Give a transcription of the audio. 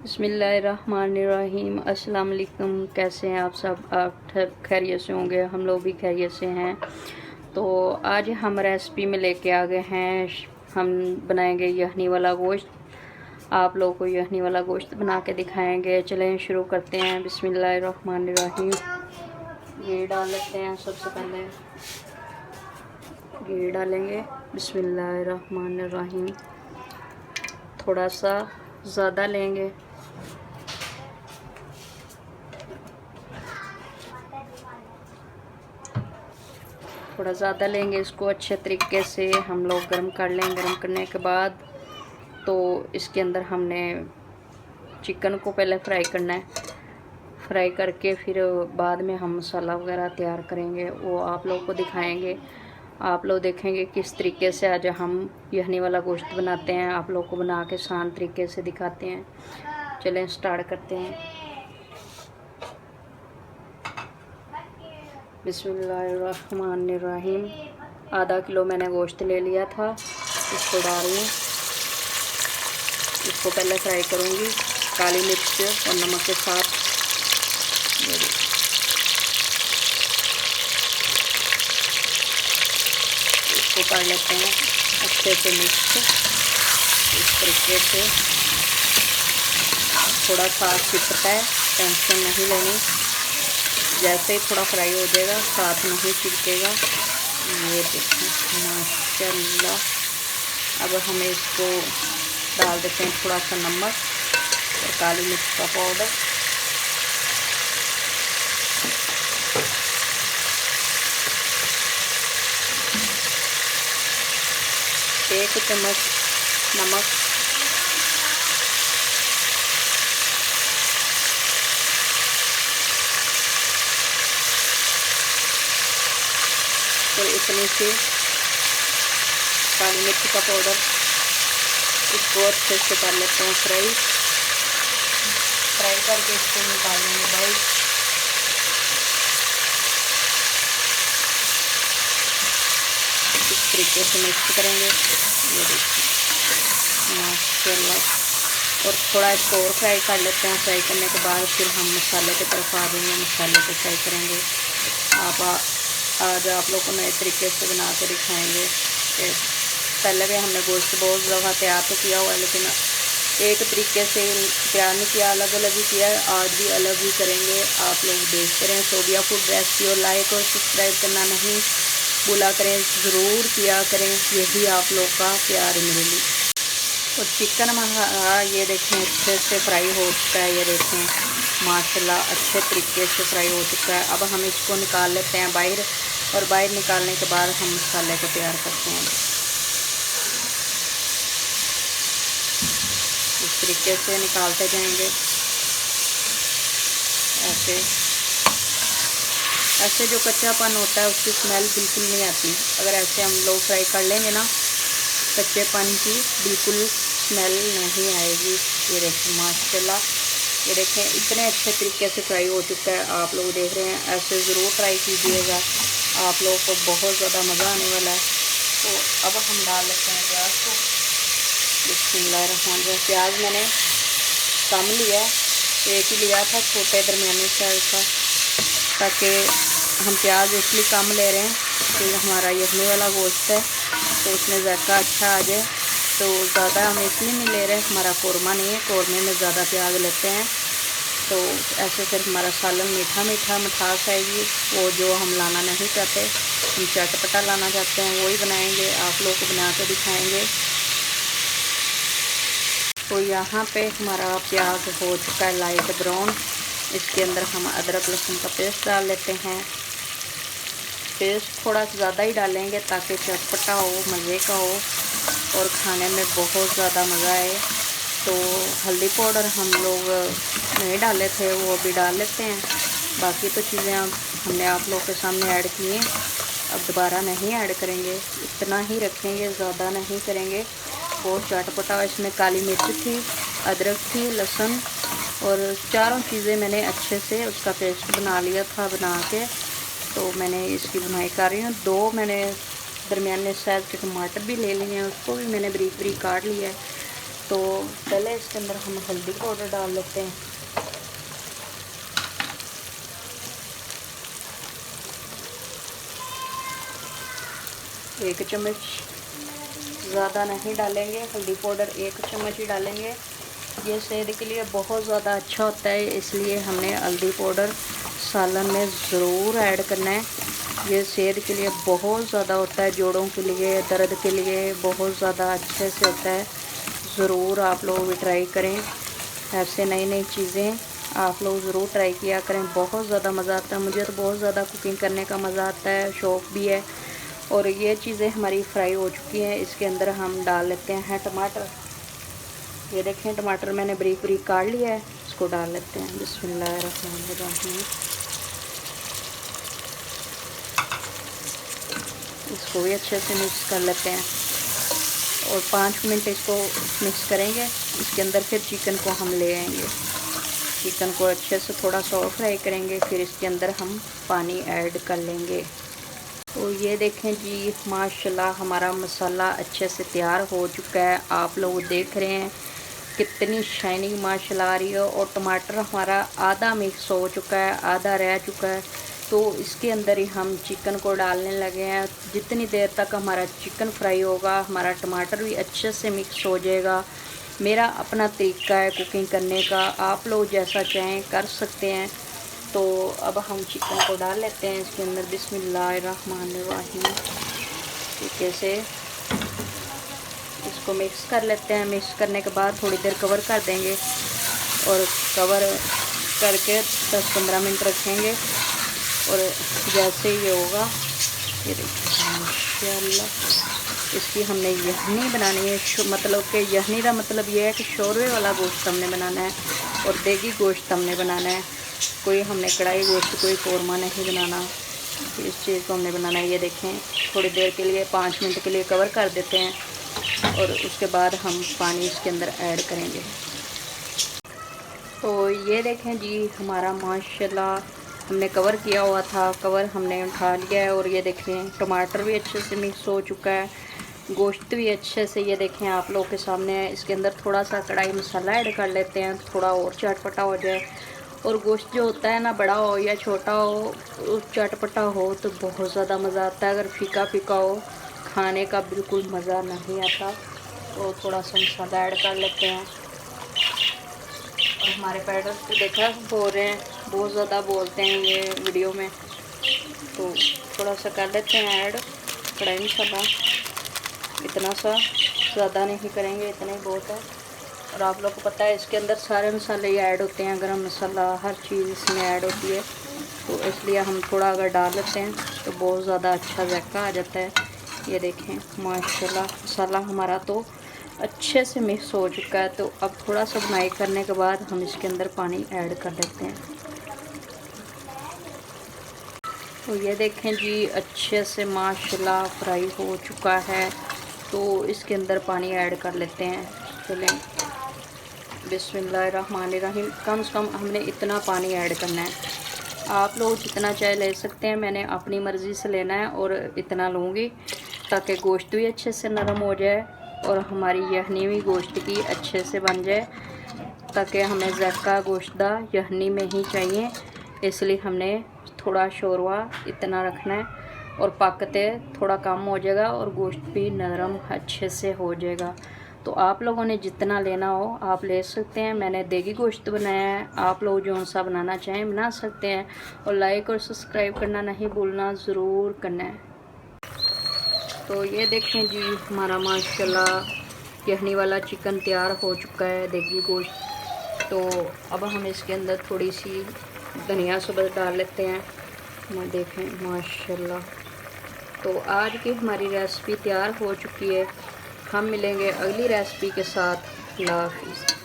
बिस्मिल्लाहिर्रहमानिर्रहीम। अस्सलाम वालेकुम। कैसे हैं आप सब? आप खैरियत से होंगे, हम लोग भी खैरियत से हैं। तो आज हम रेसिपी में लेके आ गए हैं, हम बनाएंगे यखनी वाला गोश्त। आप लोगों को यखनी वाला गोश्त बना के दिखाएंगे। चलें शुरू करते हैं। बिस्मिल्लाहिर्रहमानिर्रहीम। घी डाल लेते हैं। सबसे पहले घी डालेंगे। बिस्मिल्लाहिर्रहमानिर्रहीम। थोड़ा सा ज़्यादा लेंगे। थोड़ा ज़्यादा लेंगे। इसको अच्छे तरीके से हम लोग गर्म कर लें। गर्म करने के बाद तो इसके अंदर हमने चिकन को पहले फ्राई करना है। फ्राई करके फिर बाद में हम मसाला वगैरह तैयार करेंगे, वो आप लोगों को दिखाएंगे। आप लोग देखेंगे किस तरीके से आज हम यखनी वाला गोश्त बनाते हैं। आप लोग को बना के आसान तरीके से दिखाते हैं। चलें स्टार्ट करते हैं। बिस्मिल्लाहिर्रहमानिर्रहीम। आधा किलो मैंने गोश्त ले लिया था, इसको डाल रही हूँ। इसको पहले फ्राई करूँगी काली मिर्च और नमक के साथ। इसको कर लेते हैं अच्छे से मिक्स। इस तरीके से थोड़ा साथ चिपकता है, टेंशन नहीं लेनी। जैसे ही थोड़ा फ्राई हो जाएगा साथ नहीं चिपकेगा। ये देखें माशाल्लाह। अब हमें इसको डाल देते हैं थोड़ा सा नमक और काली मिर्च का पाउडर। एक चम्मच नमक, और इतनी सी काली मिर्च का पाउडर। इसको अच्छे से कर लेते हैं फ्राई करके इसको निकाल लेंगे भाई। इस तरीके से मिक्स करेंगे। ये देखिए माशाल्लाह। और थोड़ा इसको और फ्राई कर लेते हैं। फ्राई करने के बाद फिर हम मसाले की तरफ आ जाएंगे, मसाले को फ्राई करेंगे। आज आप लोग को नए तरीके से बना के दिखाएंगे। पहले भी हमने गोश्त बहुत दफ़ा तैयार तो किया हुआ है, लेकिन एक तरीके से तैयार नहीं किया, अलग अलग ही किया है। आज भी अलग ही करेंगे। आप लोग देखते रहें सोबिया फूड रेसिपी, और लाइक और सब्सक्राइब करना नहीं भूला करें, ज़रूर किया करें। यही आप लोग का प्यार मिलेगी। और चिकन हमारा ये देखें अच्छे से फ्राई हो चुका है। ये देखें माशाल्लाह अच्छे तरीके से फ्राई हो चुका है। अब हम इसको निकाल लेते हैं बाहर, और बाहर निकालने के बाद हम मसाले को तैयार करते हैं। इस तरीके से निकालते जाएंगे। ऐसे जो कच्चापन होता है उसकी स्मेल बिल्कुल नहीं आती। अगर ऐसे हम लोग फ्राई कर लेंगे ना, कच्चेपन की बिल्कुल स्मेल नहीं आएगी। ये देखें माशाल्लाह। ये देखें इतने अच्छे तरीके से फ्राई हो चुका है। आप लोग देख रहे हैं, ऐसे ज़रूर ट्राई कीजिएगा, आप लोगों को बहुत ज़्यादा मज़ा आने वाला है। तो अब हम डाल लेते हैं प्याज को। बिस्मिल्लाहिर्रहमानिर्रहीम। प्याज मैंने कम लिया, एक ही लिया था, छोटे दरमियाने साइज का, ताकि हम प्याज इसलिए कम ले रहे हैं कि हमारा यखनी वाला गोश्त है तो उसमें ज़ायका अच्छा आ जाए। तो ज़्यादा हम इसलिए नहीं ले रहे, हमारा कौरमा नहीं है, कौरमे में ज़्यादा प्याज लेते हैं। तो ऐसे फिर हमारा सालन मीठा मीठा मिठास आएगी, वो जो हम लाना नहीं चाहते। हम चटपटा लाना चाहते हैं, वही बनाएंगे, आप लोग को बना के दिखाएंगे। तो यहाँ पे हमारा प्याज हो चुका है लाइट ब्राउन। इसके अंदर हम अदरक लहसुन का पेस्ट डाल लेते हैं। पेस्ट थोड़ा ज़्यादा ही डालेंगे ताकि चटपटा हो, मज़े का हो और खाने में बहुत ज़्यादा मज़ा आए। तो हल्दी पाउडर हम लोग नहीं डाले थे, वो भी डाल लेते हैं। बाकी तो चीज़ें हमने आप लोगों के सामने ऐड की हैं, अब दोबारा नहीं ऐड करेंगे। इतना ही रखेंगे, ज़्यादा नहीं करेंगे। बहुत चटपटा। इसमें काली मिर्च थी, अदरक थी, लहसुन, और चारों चीज़ें मैंने अच्छे से उसका पेस्ट बना लिया था बना के। तो मैंने इसकी बुनाई कर रही हूँ। 2 मैंने दरमियाने साइज़ के टमाटर भी ले लिए हैं, उसको भी मैंने बारीक बारीक काट लिया है। तो पहले इसके अंदर हम हल्दी पाउडर डाल लेते हैं। एक चम्मच, ज़्यादा नहीं डालेंगे, हल्दी पाउडर 1 चम्मच ही डालेंगे। ये सेहत के लिए बहुत ज़्यादा अच्छा होता है, इसलिए हमने हल्दी पाउडर सालन में ज़रूर ऐड करना है। ये सेहत के लिए बहुत ज़्यादा होता है, जोड़ों के लिए, दर्द के लिए बहुत ज़्यादा अच्छे से होता है। ज़रूर आप लोग भी ट्राई करें, ऐसे नई नई चीज़ें आप लोग ज़रूर ट्राई किया करें। बहुत ज़्यादा मज़ा आता है, मुझे तो बहुत ज़्यादा कुकिंग करने का मज़ा आता है, शौक़ भी है। और ये चीज़ें हमारी फ्राई हो चुकी हैं। इसके अंदर हम डाल लेते हैं टमाटर। ये देखें टमाटर मैंने बारीक बारीक काट लिया है, इसको डाल लेते हैं। बिस्मिल्लाहिर्रहमानिर्रहीम। इसको भी अच्छे से मिक्स कर लेते हैं और 5 मिनट इसको मिक्स करेंगे। इसके अंदर फिर चिकन को हम ले आएंगे। चिकन को अच्छे से थोड़ा सा और फ्राई करेंगे, फिर इसके अंदर हम पानी ऐड कर लेंगे। तो ये देखें जी, माशाल्लाह हमारा मसाला अच्छे से तैयार हो चुका है। आप लोग देख रहे हैं कितनी शाइनिंग माशाल्लाह आ रही है। और टमाटर हमारा आधा मिक्स हो चुका है, आधा रह चुका है। तो इसके अंदर ही हम चिकन को डालने लगे हैं। जितनी देर तक हमारा चिकन फ्राई होगा, हमारा टमाटर भी अच्छे से मिक्स हो जाएगा। मेरा अपना तरीका है कुकिंग करने का, आप लोग जैसा चाहें कर सकते हैं। तो अब हम चिकन को डाल लेते हैं इसके अंदर। बिस्मिल्लाहिर्रहमानिर्रहीम। ठीक से इसको मिक्स कर लेते हैं। मिक्स करने के बाद थोड़ी देर कवर कर देंगे और कवर करके 10-15 मिनट रखेंगे। और जैसे ये होगा, ये देखिए माशाल्लाह, इसकी हमने यखनी बनानी है। मतलब कि यखनी का मतलब ये है कि शोरवे वाला गोश्त हमने बनाना है और देगी गोश्त हमने बनाना है। कोई हमने कढ़ाई गोश्त, कोई कौरमा नहीं बनाना। इस चीज़ को हमने बनाना है। ये देखें थोड़ी देर के लिए 5 मिनट के लिए कवर कर देते हैं और उसके बाद हम पानी इसके अंदर ऐड करेंगे। तो ये देखें जी, हमारा माशाल्लाह हमने कवर किया हुआ था, कवर हमने उठा लिया है। और ये देखें टमाटर भी अच्छे से मिक्स हो चुका है, गोश्त भी अच्छे से, ये देखें आप लोगों के सामने है। इसके अंदर थोड़ा सा कढ़ाई मसाला ऐड कर लेते हैं, थोड़ा और चटपटा हो जाए। और गोश्त जो होता है ना, बड़ा हो या छोटा हो, चटपटा हो तो बहुत ज़्यादा मज़ा आता है। अगर फीका फीका हो, खाने का बिल्कुल मज़ा नहीं आता। तो थोड़ा सा मसाला ऐड कर लेते हैं। और हमारे पैडर्स को देखा बोल रहे हैं, बहुत ज़्यादा बोलते हैं ये वीडियो में, तो थोड़ा सा कर लेते हैं ऐड कढ़ाई मसाला। इतना सा ज़्यादा नहीं करेंगे, इतना ही बहुत है। और आप लोग को पता है इसके अंदर सारे मसाले ही ऐड होते हैं, गरम मसाला, हर चीज़ इसमें ऐड होती है। तो इसलिए हम थोड़ा अगर डाल लेते हैं तो बहुत ज़्यादा अच्छा जायका आ जाता है। ये देखें माशाल्लाह मसाला हमारा तो अच्छे से मिक्स हो चुका है। तो अब थोड़ा सा बुनाई करने के बाद हम इसके अंदर पानी ऐड कर देते हैं। तो ये देखें जी, अच्छे से माशाल्लाह फ्राई हो चुका है। तो इसके अंदर पानी ऐड कर लेते हैं। चलें, बिस्मिल्लाहिर्रहमानिर्रहीम। कम से कम हमने इतना पानी ऐड करना है। आप लोग जितना चाहे ले सकते हैं, मैंने अपनी मर्ज़ी से लेना है और इतना लूँगी ताकि गोश्त भी अच्छे से नरम हो जाए और हमारी यखनी भी गोश्त की अच्छे से बन जाए। ताकि हमें ज़ायका गोश्त यखनी में ही चाहिए, इसलिए हमने थोड़ा शोरवा इतना रखना है। और पकते थोड़ा कम हो जाएगा और गोश्त भी नरम अच्छे से हो जाएगा। तो आप लोगों ने जितना लेना हो आप ले सकते हैं। मैंने देगी गोश्त बनाया है, आप लोग जो सा बनाना चाहें बना सकते हैं। और लाइक और सब्सक्राइब करना नहीं भूलना, ज़रूर करना है। तो ये देखें जी, हमारा माशाल्लाह यखनी वाला चिकन तैयार हो चुका है, देगी गोश्त। तो अब हम इसके अंदर थोड़ी सी धनिया सबज़ डाल लेते हैं। देखें माशाल्लाह। तो आज की हमारी रेसिपी तैयार हो चुकी है। हम मिलेंगे अगली रेसिपी के साथ। अल्लाह हाफ़िज़।